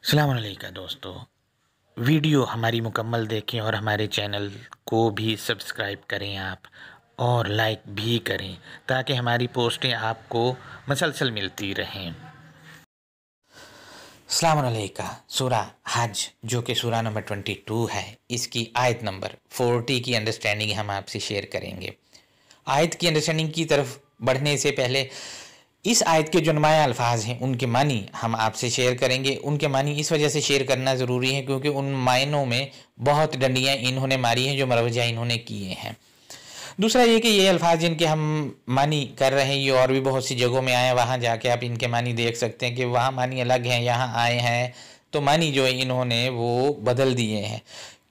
अस्सलाम वालेकुम दोस्तों। वीडियो हमारी मुकम्मल देखें और हमारे चैनल को भी सब्सक्राइब करें आप, और लाइक भी करें ताकि हमारी पोस्टें आपको मसलसल मिलती रहें। अस्सलाम वालेकुम। सूरा हज जो कि सूरा नंबर 22 है, इसकी आयत नंबर 40 की अंडरस्टैंडिंग हम आपसे शेयर करेंगे। आयत की अंडरस्टैंडिंग की तरफ बढ़ने से पहले इस आयत के जो नुमाया अल्फाज हैं उनके मानी हम आपसे शेयर करेंगे। उनके मानी इस वजह से शेयर करना ज़रूरी है क्योंकि उन मायनों में बहुत डंडियाँ इन्होंने मारी हैं जो मरवजा इन्होंने किए हैं। दूसरा ये कि ये अल्फाज जिनके हम मानी कर रहे हैं ये और भी बहुत सी जगहों में आए हैं, वहाँ जाके आप इनके मानी देख सकते हैं कि वहाँ मानी अलग हैं, यहाँ आए हैं तो मानी जो है इन्होंने वो बदल दिए हैं।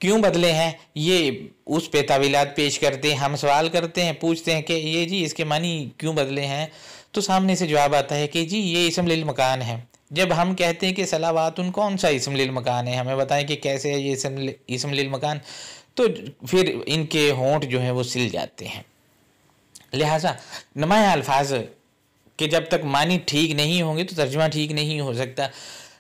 क्यों बदले हैं ये उस पे तावीलात पेश करते हैं। हम सवाल करते हैं, पूछते हैं कि ये जी इसके मानी क्यों बदले हैं, तो सामने से जवाब आता है कि जी ये इसम लिल मकान है। जब हम कहते हैं कि सलावातुन कौन सा इसम लिल मकान है, हमें बताएं कि कैसे है ये इसम लिल मकान, तो फिर इनके होंठ जो है वो सिल जाते हैं। लिहाजा नुमाया अल्फाज के जब तक मानी ठीक नहीं होंगे तो तर्जुमा ठीक नहीं हो सकता।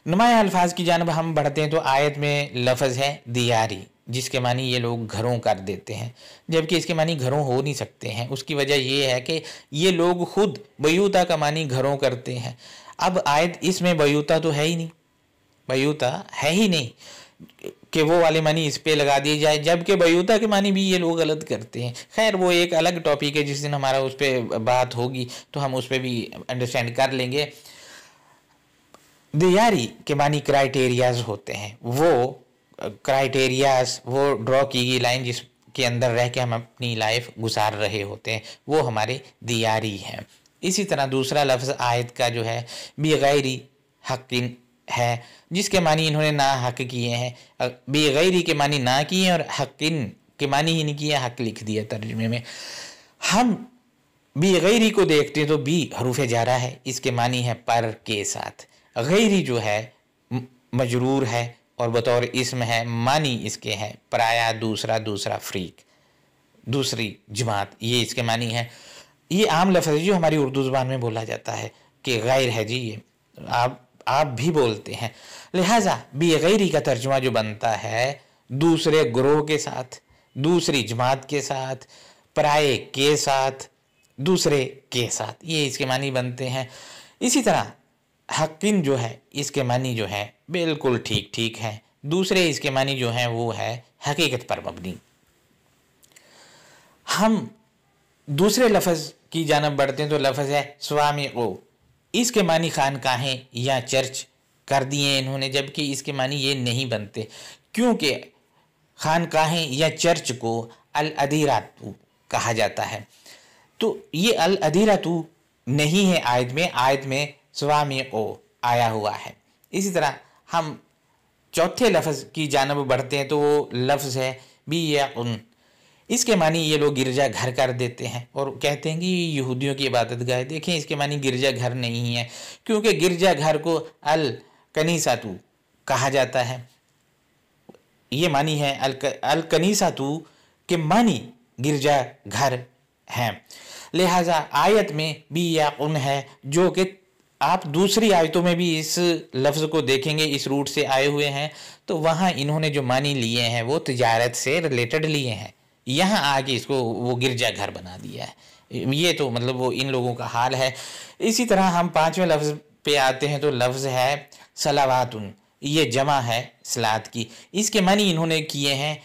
नुमाया अल्फाज की जानब हम बढ़ते हैं तो आयत में लफ्ज़ है दियारी, जिसके मानी ये लोग घरों कर देते हैं, जबकि इसके मानी घरों हो नहीं सकते हैं। उसकी वजह ये है कि ये लोग खुद बयूता का मानी घरों करते हैं। अब आयत इसमें बयूता तो है ही नहीं, बयूता है ही नहीं कि वो वाले मानी इस पे लगा दिए जाए, जबकि बयूता के मानी भी ये लोग गलत करते हैं। खैर वो एक अलग टॉपिक है, जिस दिन हमारा उस पर बात होगी तो हम उस पर भी अंडरस्टैंड कर लेंगे। दियारी के मानी क्राइटेरियाज होते हैं, वो क्राइटेरियाज वो ड्रॉ की गई लाइन जिसके अंदर रह के हम अपनी लाइफ गुजार रहे होते हैं, वो हमारे दियारी हैं। इसी तरह दूसरा लफ्ज़ आयत का जो है बेगैरी हक़िन है, जिसके मानी इन्होंने ना हक किए हैं। बेगैरी के मानी ना किए और हक़िन के मानी ही नहीं किया, हक लिख दिया तर्जुमे में। हम बेगैरी को देखते हैं तो बी हरूफ जारा है, इसके मानी है पर के साथ। गैरी जो है मजरूर है और बतौर इसम है, मानी इसके है पराया, दूसरा फ्रीक, दूसरी जमात, ये इसके मानी है। ये आम लफ्ज़ है जो हमारी उर्दू ज़ुबान में बोला जाता है कि गैर है जी, ये आप भी बोलते हैं। लिहाजा बेगैरी का तर्जुमा जो बनता है दूसरे ग्रोह के साथ, दूसरी जमात के साथ, पराए के साथ, दूसरे के साथ, ये इसके मानी बनते हैं। इसी तरह हक़िन जो है इसके मानी जो है बिल्कुल ठीक ठीक है, दूसरे इसके मानी जो है वो है हकीकत पर मबनी। हम दूसरे लफ्ज़ की जानब बढ़ते हैं तो लफ्ज़ है स्वामी ओ, इसके मानी खानकाहें या चर्च कर दिए इन्होंने, जबकि इसके मानी ये नहीं बनते क्योंकि खानकाहें या चर्च को अल अदीरातू कहा जाता है। तो ये अल अदीरातू नहीं है आयत में स्वामी ओ आया हुआ है। इसी तरह हम चौथे लफ्ज़ की जानब बढ़ते हैं तो वो लफ्ज़ है बी या उन, इसके मानी ये लोग गिरजा घर कर देते हैं और कहते हैं कि यहूदियों की इबादत गाह। देखें इसके मानी गिरजा घर नहीं है क्योंकि गिरजा घर को अल कनीसातू कहा जाता है। ये मानी है अल कनीसातू के मानी गिरजा घर हैं। लिहाजा आयत में बी या उन है, जो कि आप दूसरी आयतों में भी इस लफ्ज़ को देखेंगे इस रूट से आए हुए हैं, तो वहाँ इन्होंने जो मानी लिए हैं वो तिजारत से रिलेटेड लिए हैं, यहाँ आके इसको वो गिरजा घर बना दिया है। ये तो मतलब वो इन लोगों का हाल है। इसी तरह हम पांचवें लफ्ज़ पे आते हैं तो लफ्ज़ है सलावातुन, ये जमा है सलात की, इसके मानी इन्होंने किए हैं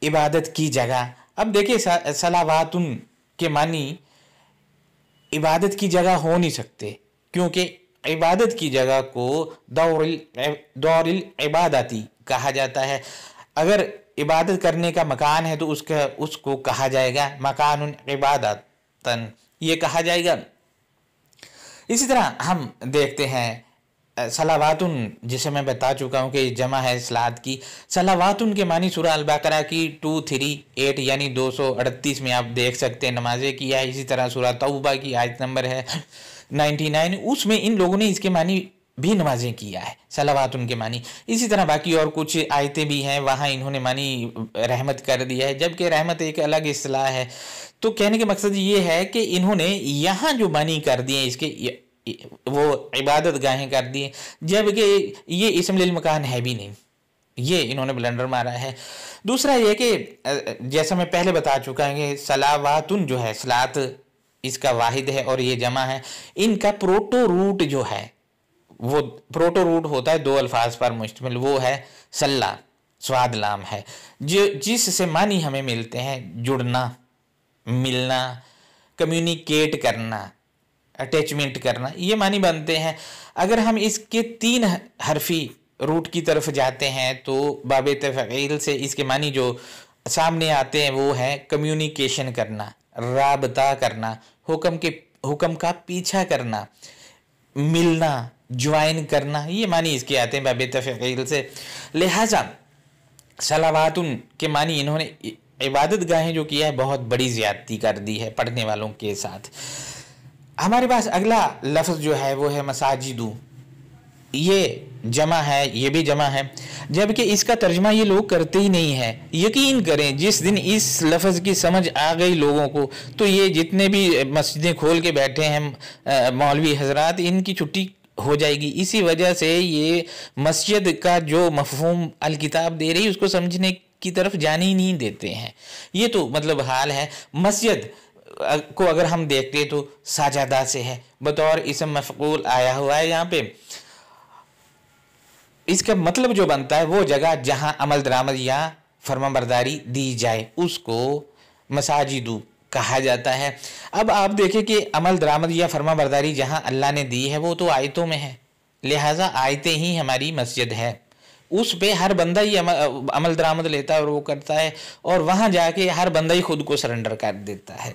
इबादत की जगह। अब देखिए सलावातुन के मानी इबादत की जगह हो नहीं सकते क्योंकि इबादत की जगह को दौरिल इबादती कहा जाता है। अगर इबादत करने का मकान है तो उसको कहा जाएगा मकानुन इबादतन, ये कहा जाएगा। इसी तरह हम देखते हैं सलावातुन, जिसे मैं बता चुका हूँ कि जमा है सलात की। सलावातुन के मानी सूरह अल बकरा की 238 यानी 238 में आप देख सकते हैं नमाजें किया है। इसी तरह सूरह तौबा की आयत नंबर है 99, उसमें इन लोगों ने इसके मानी भी नमाजें किया है सलावातुन के मानी। इसी तरह बाकी और कुछ आयतें भी हैं, वहाँ इन्होंने मानी रहमत कर दिया है, जबकि रहमत एक अलग इस्तिलाह है। तो कहने के मकसद ये है कि इन्होंने यहाँ जो मानी कर दिए इसके वो इबादत गाहें कर दी, जबकि ये इस्म लिल मकान है भी नहीं। ये इन्होंने ब्लंडर मारा है। दूसरा ये कि जैसा मैं पहले बता चुका है कि सलावातुन जो है, सलात इसका वाहिद है और ये जमा है। इनका प्रोटो रूट जो है, वो प्रोटो रूट होता है 2 अल्फाज पर मुश्तमिल, वो है सल्ला, स्वाद लाम है, जो जिससे मानी हमें मिलते हैं जुड़ना, मिलना, कम्युनिकेट करना, अटैचमेंट करना, ये मानी बनते हैं। अगर हम इसके 3 हरफी रूट की तरफ जाते हैं तो बाबे तफ़ईल से इसके मानी जो सामने आते हैं वो है कम्युनिकेशन करना, राबता करना, हुक्म का पीछा करना, मिलना, ज्वाइन करना, ये मानी इसके आते हैं बाबे तफ़ईल से। लिहाजा सलावातुन के मानी इन्होंने इबादत गाहें जो किया है बहुत बड़ी ज़्यादती कर दी है पढ़ने वालों के साथ। हमारे पास अगला लफ्ज़ जो है वो है मसाजिदू। ये जमा है, ये भी जमा है, जबकि इसका तर्जमा ये लोग करते ही नहीं है। यकीन करें जिस दिन इस लफ्ज़ की समझ आ गई लोगों को तो ये जितने भी मस्जिदें खोल के बैठे हैं मौलवी हजरात, इनकी छुट्टी हो जाएगी। इसी वजह से ये मस्जिद का जो मफ़हूम अल किताब दे रही है उसको समझने की तरफ जाने ही नहीं देते हैं। ये तो मतलब हाल है। मस्जिद को अगर हम देखते हैं तो साजादा से है, बतौर इसम मफ़ऊल आया हुआ है यहाँ पे। इसका मतलब जो बनता है वो जगह जहां अमल दरामद या फरमाबरदारी दी जाए उसको मसाजिदू कहा जाता है। अब आप देखें कि अमल दरामद या फरमाबरदारी जहां अल्लाह ने दी है वो तो आयतों में है, लिहाजा आयतें ही हमारी मस्जिद है। उस पे हर बंदा ही अमल दरामद लेता है और वो करता है, और वहां जाके हर बंदा ही खुद को सरेंडर कर देता है।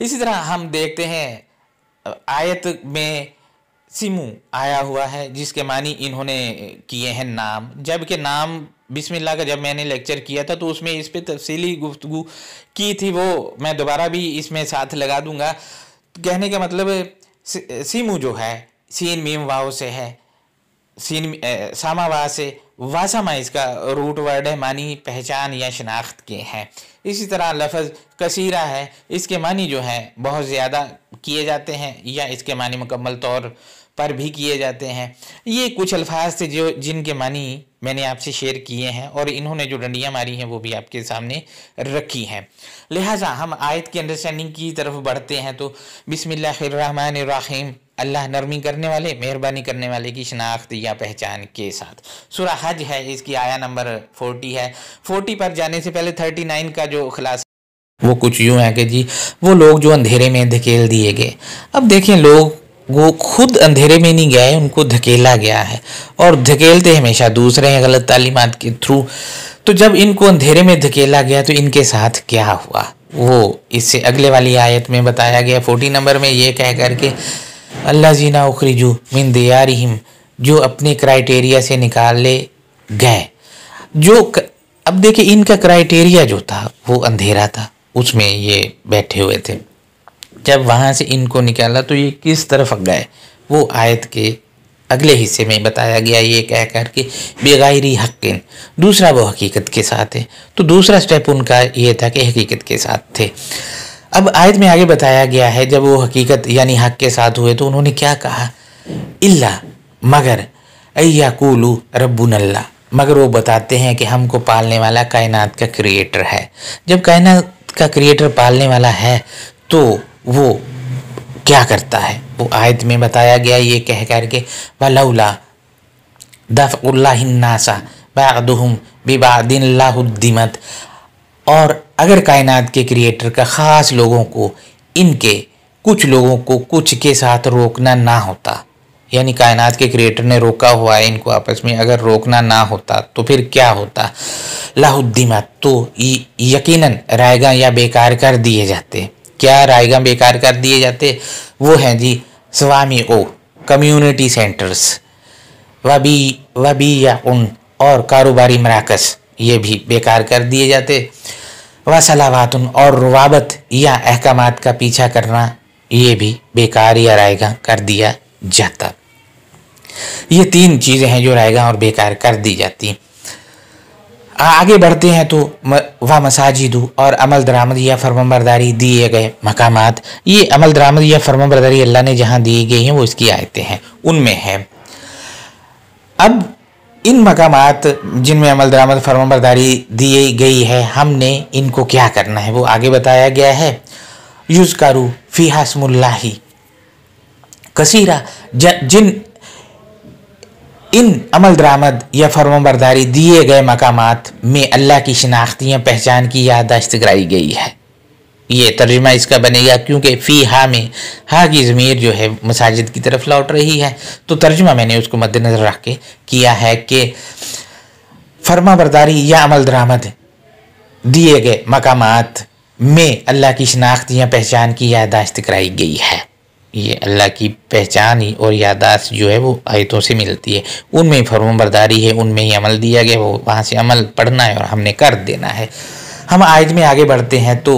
इसी तरह हम देखते हैं आयत में सिमू आया हुआ है जिसके मानी इन्होंने किए हैं नाम, जबकि नाम बिस्मिल्लाह का जब मैंने लेक्चर किया था तो उसमें इस पे तफसीली गुफ्तगू की थी, वो मैं दोबारा भी इसमें साथ लगा दूंगा। कहने का मतलब सिमू जो है सीन मीम वाव से है, सीन सामावा से वासमा इसका रूट वर्ड है, मानी पहचान या शनाख्त के हैं। इसी तरह लफ्ज़ कसीरा है, इसके मानी जो है बहुत ज़्यादा किए जाते हैं या इसके मानी मुकम्मल तौर पर भी किए जाते हैं। ये कुछ अल्फाज थे जो जिनके मानी मैंने आपसे शेयर किए हैं और इन्होंने जो डंडियाँ मारी हैं वो भी आपके सामने रखी हैं। लिहाजा हम आयत की अंडरस्टैंडिंग की तरफ बढ़ते हैं तो बिस्मिल्लाहिर्रहमानिर्रहीम, अल्लाह नरमी करने वाले मेहरबानी करने वाले की शनाख्त या पहचान के साथ। सूरा हज है, इसकी आया नंबर 40 है। 40 पर जाने से पहले 39 का जो खुलासा वो कुछ यूँ है कि जी वो लोग जो अंधेरे में धकेल दिए गए। अब देखें, लोग वो खुद अंधेरे में नहीं गए, उनको धकेला गया है, और धकेलते हमेशा दूसरे हैं गलत तालीमात के थ्रू। तो जब इनको अंधेरे में धकेला गया तो इनके साथ क्या हुआ वो इससे अगले वाली आयत में बताया गया। 40 नंबर में ये कह करके अल्लाह जीना उखरिजू मिन दियारिहिम, जो अपने क्राइटेरिया से निकाले गए। अब देखिए इनका क्राइटेरिया जो था वो अंधेरा था, उसमें ये बैठे हुए थे। जब वहाँ से इनको निकाला तो ये किस तरफ गए वो आयत के अगले हिस्से में बताया गया, ये कह कर के बेगायरी हक़्क़िन, दूसरा वो हकीकत के साथ है। तो दूसरा स्टेप उनका ये था कि हकीकत के साथ थे। अब आयत में आगे बताया गया है जब वो हकीकत यानी हक़ के साथ हुए तो उन्होंने क्या कहा, इल्ला मगर अय्याकूलू रब्बुनल्लाह, मगर वो बताते हैं कि हमको पालने वाला कायनात का क्रिएटर है। जब कायनात का क्रिएटर पालने वाला है तो वो क्या करता है वो आयत में बताया गया, ये कह कर के वलौला दफ़उल्लाहिन्नासा बअदुहुम बिबादिन लाहुद्दिमत, और अगर कायनात के क्रिएटर का ख़ास लोगों को इनके कुछ लोगों को कुछ के साथ रोकना ना होता, यानी कायनात के क्रिएटर ने रोका हुआ है इनको आपस में, अगर रोकना ना होता तो फिर क्या होता, लाहुद्दिमत, तो यकीनन रायगा या बेकार कर दिए जाते। क्या रायगा बेकार कर दिए जाते, वो हैं जी स्वामी ओ कम्युनिटी सेंटर्स, वबी या उन और कारोबारी मराकज़, ये भी बेकार कर दिए जाते। वसलावातुन, और रुवाबत या अहकामात का पीछा करना, ये भी बेकार या रायगा कर दिया जाता। ये 3 चीज़ें हैं जो रायगा और बेकार कर दी जाती। आगे बढ़ते हैं तो वह मसाजिदु और अमल दरामद या फरमाबरदारी दिए गए मकामात, ये अमल दरामद या फरमाबरदारी अल्लाह ने जहाँ दी गई हैं वो इसकी आयतें हैं, उनमें है। अब इन मकामात जिनमें अमल दरामद फरमाबरदारी दी गई है, हमने इनको क्या करना है वो आगे बताया गया है। युज़करू फ़ीहा स्मुल्लाहि कसीरा, जिन इन अमल दरामद या फरमाबरदारी दिए गए मकामात में अल्लाह की शिनाख्तियाँ पहचान की याददाश्त कराई गई है। ये तर्जुमा इसका बनेगा, क्योंकि फ़ी हा में हा की ज़मीर जो है मसाजिद की तरफ लौट रही है, तो तर्जुमा मैंने उसको मद्देनज़र रख के किया है कि फरमाबरदारी या अमल दरामद दिए गए मकामात में अल्लाह की शिनाख्तियाँ पहचान की याददाश्त कराई गई है। ये अल्लाह की पहचान ही और याददाश्त जो है वो आयतों से मिलती है, उनमें फरमाबरदारी है, उनमें ही अमल दिया गया, वो वहाँ से अमल पढ़ना है और हमने कर देना है। हम आयत में आगे बढ़ते हैं तो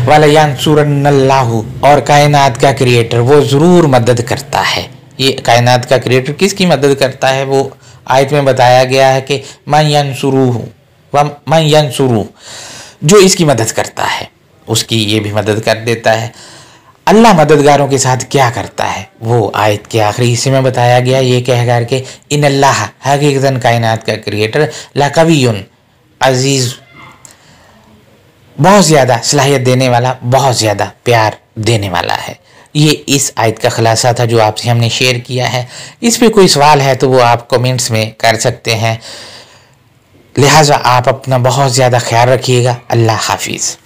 वाला यंसुरन्नल्लाहु, और कायनात का क्रिएटर वो ज़रूर मदद करता है। ये कायनात का क्रिएटर किसकी मदद करता है वो आयत में बताया गया है कि मन यंसुरूहु व मन यंसुरू, जो इसकी मदद करता है उसकी ये भी मदद कर देता है। अल्लाह मददगारों के साथ क्या करता है वो आयत के आखिरी हिस्से में बताया गया, ये कह कर के इन अल्लाह हकीकतन कायनात का क्रिएटर लकवियुन अजीज़, बहुत ज़्यादा सलाहियत देने वाला, बहुत ज़्यादा प्यार देने वाला है। ये इस आयत का खुलासा था जो आपसे हमने शेयर किया है। इस पे कोई सवाल है तो वो आप कमेंट्स में कर सकते हैं। लिहाजा आप अपना बहुत ज़्यादा ख्याल रखिएगा। अल्लाह हाफिज़।